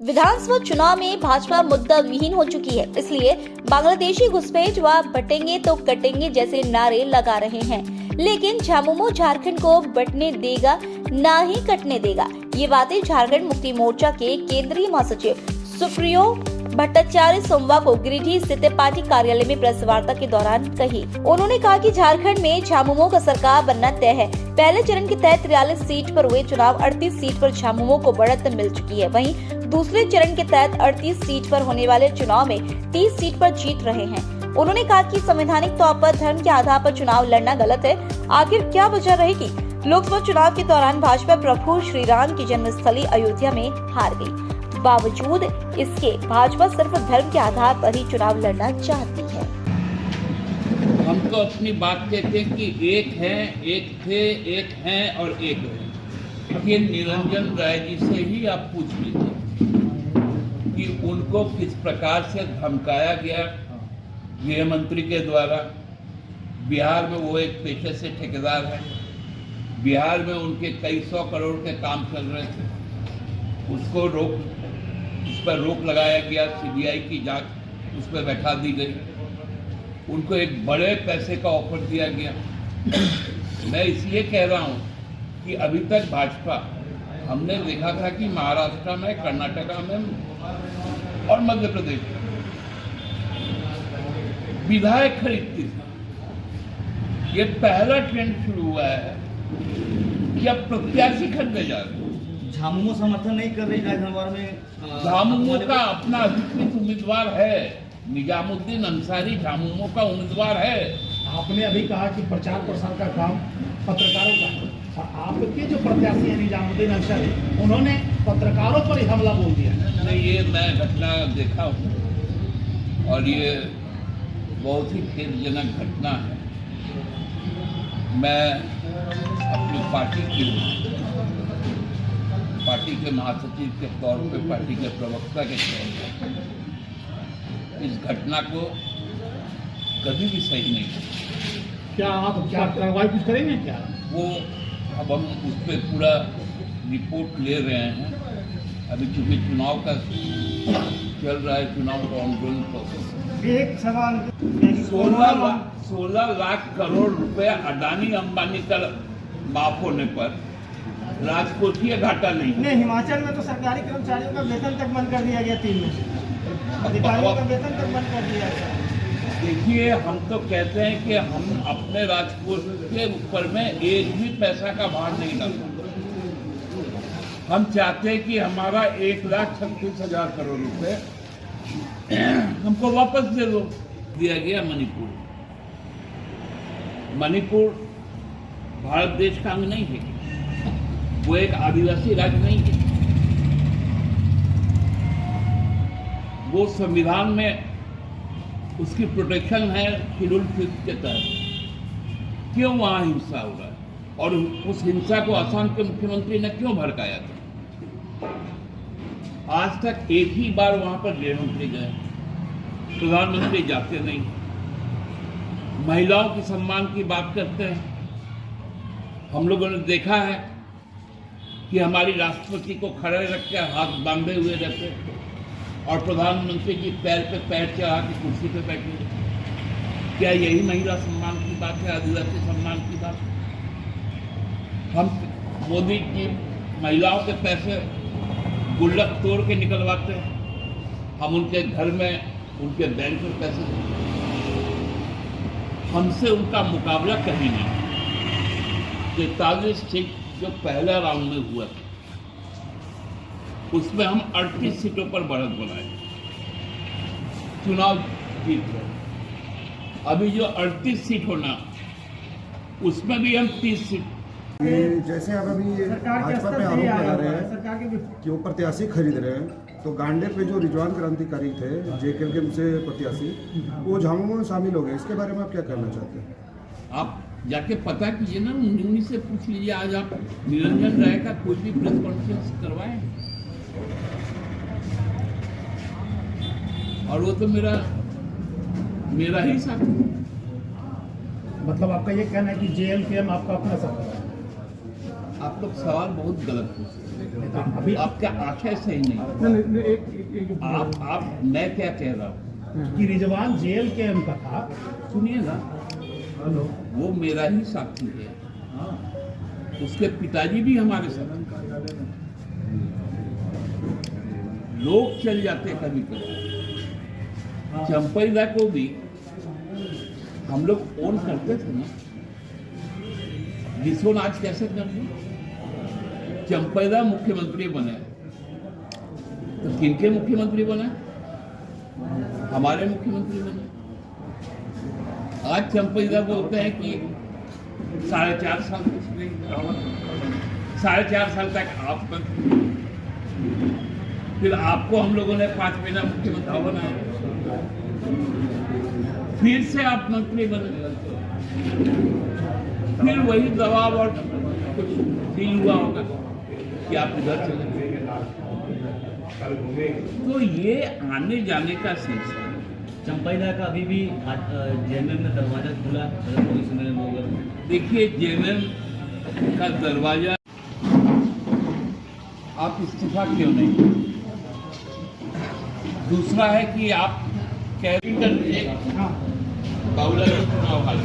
विधानसभा चुनाव में भाजपा मुद्दा विहीन हो चुकी है, इसलिए बांग्लादेशी घुसपैठ व बटेंगे तो कटेंगे जैसे नारे लगा रहे हैं। लेकिन झामुमो झारखंड को बंटने देगा ना ही कटने देगा। ये बातें झारखंड मुक्ति मोर्चा के केंद्रीय महासचिव सुप्रियो भट्टाचार्य सोमवार को गिरिडीह स्थित पार्टी कार्यालय में प्रेस वार्ता के दौरान कही। उन्होंने कहा कि झारखंड में झामुमो का सरकार बनना तय है। पहले चरण के तहत 43 सीट पर हुए चुनाव 38 सीट पर झामुमो को बढ़त मिल चुकी है। वहीं दूसरे चरण के तहत 38 सीट पर होने वाले चुनाव में 30 सीट पर जीत रहे हैं। उन्होंने कहा कि संवैधानिक तौर पर धर्म के आधार पर चुनाव लड़ना गलत है। आखिर क्या वजह रहेगी? लोकसभा चुनाव के दौरान भाजपा प्रभु श्री राम की जन्मस्थली अयोध्या में हार गई। बावजूद इसके भाजपा सिर्फ धर्म के आधार पर ही चुनाव लड़ना चाहती है। हम तो अपनी बात कहते हैं कि एक हैं, एक थे, एक हैं और एक हैं। ये निरंजन राय जी से ही आप पूछ लीजिए कि उनको किस प्रकार से धमकाया गया गृह मंत्री के द्वारा। बिहार में वो एक पेशे से ठेकेदार है। बिहार में उनके कई 100 करोड़ के काम चल रहे थे, उसको उस पर रोक लगाया गया। सीबीआई की जांच उस पर बैठा दी गई। उनको एक बड़े पैसे का ऑफर दिया गया। मैं इसलिए कह रहा हूं कि अभी तक भाजपा, हमने देखा था कि महाराष्ट्र में, कर्नाटका में और मध्य प्रदेश में विधायक खरीदती थी। ये पहला ट्रेंड शुरू हुआ है कि अब प्रत्याशी खरीदे जा रहे हैं। झामुमो समर्थन नहीं कर रही राजभवन में। झामुमो का अपना अधिकृत उम्मीदवार है। निजामुद्दीन अंसारी झामुमो का उम्मीदवार है। आपने अभी कहा कि प्रचार प्रसार का काम पत्रकारों का है, और आपके जो प्रत्याशी हैं निजामुद्दीन अंसारी, उन्होंने पत्रकारों पर ही हमला बोल दिया। नहीं, ये मैं घटना देखा हूँ और ये बहुत ही खेदजनक घटना है। मैं अपनी पार्टी के महासचिव के तौर पे, पार्टी के प्रवक्ता के तौर पर इस घटना को कभी भी सही नहीं किया। क्या कार्रवाई कुछ करेंगे क्या? वो अब हम उस पर पूरा रिपोर्ट ले रहे हैं। अभी चूंकि चुनाव का चल रहा है, चुनाव का ऑनगोइंग प्रोसेस। एक सवाल, 16 लाख करोड़ रुपए अडानी अंबानी का माफ होने पर राजकोषीय घाटा नहीं। हिमाचल में तो सरकारी कर्मचारियों का वेतन तक बंद कर दिया गया, 3 में से अधिकारियों का वेतन तक बंद कर दिया गया। देखिए, हम तो कहते हैं कि हम अपने राजकोष के ऊपर में एक भी पैसा का भार नहीं डालते। हम चाहते हैं कि हमारा 1,36,000 करोड़ रुपए हमको वापस दे दो। दिया गया मणिपुर भारत देश का अंग नहीं है, वो एक आदिवासी राज्य नहीं है। वो संविधान में उसकी प्रोटेक्शन है शेड्यूल 5 के तहत। क्यों वहां हिंसा हो रहा है और उस हिंसा को असम के मुख्यमंत्री ने क्यों भड़काया था? आज तक एक ही बार वहां पर गृह मंत्री गए, प्रधानमंत्री जाते नहीं। महिलाओं के सम्मान की बात करते हैं। हम लोगों ने देखा है कि हमारी राष्ट्रपति को खड़े रख के हाथ बांधे हुए रहते और प्रधानमंत्री की पैर पे पैर चढ़ा के कुर्सी पे बैठे। क्या यही महिला सम्मान की बात है, आदिवासी सम्मान की बात? हम मोदी जी महिलाओं के पैसे गुल्लक तोड़ के निकलवाते हैं। हम उनके घर में, उनके बैंक में पैसे देते हैं। हमसे उनका मुकाबला कहीं नहीं। 43 सीट जो पहला राउंड में हुआ था, उसमें हम 38 सीटों पर बढ़त बनाए, चुनाव जीत रहे। अभी जो 38 सीट होना, उसमें भी हम 30 सीट। जैसे आप अभी भाजपा पे आरोप लगा रहे हैं कि वो प्रत्याशी खरीद रहे हैं, तो गांडे पे जो रिजवान क्रांतिकारी थे JKM से प्रत्याशी, वो झामुमो में शामिल हो गए। इसके बारे में आप क्या कहना चाहते हैं? आप जाके पता कीजिए ना, उन्हीं से पूछ लीजिए। आज आप निरंजन राय का कोई भी प्रेस कॉन्फ्रेंस करवाएं, और वो तो मेरा ही साथी। मतलब आपका ये कहना है कि JKM आपका अपना साथी है? आप लोग सवाल बहुत गलत पूछते हैं। अभी आपका आशय सही नहीं। आप मैं क्या कह रहा हूँ, कि रिजवान जेल के उनका था। सुनिएगा, वो मेरा ही साथी है, उसके पिताजी भी हमारे साथ। लोग चल जाते कभी कभी। चंपैदा को भी हम लोग ओन करते थे ना, विश्वन आज कैसे कर दी? चंपैदा मुख्यमंत्री बने तो किनके मुख्यमंत्री बने? हमारे मुख्यमंत्री बने। आज चंपैदा बोलते हैं कि 4.5 साल कुछ नहीं, 4.5 साल तक आप फिर आपको हम लोगों ने 5 महीना मुख्यमंत्री बनाया, फिर से आप मंत्री बने, फिर वही दबाव और कुछ फील हुआ होगा कि आप इधर चले गए। तो ये आने जाने का सिलसिला। चंपैदा का अभी भी जेएमएम में दरवाजा खुला, कोई समय होगा। देखिए, जेएमएम का दरवाजा, आप इस्तीफा क्यों नहीं? दूसरा है कि आप कैबिनेट एक बाउला चुनाव हाल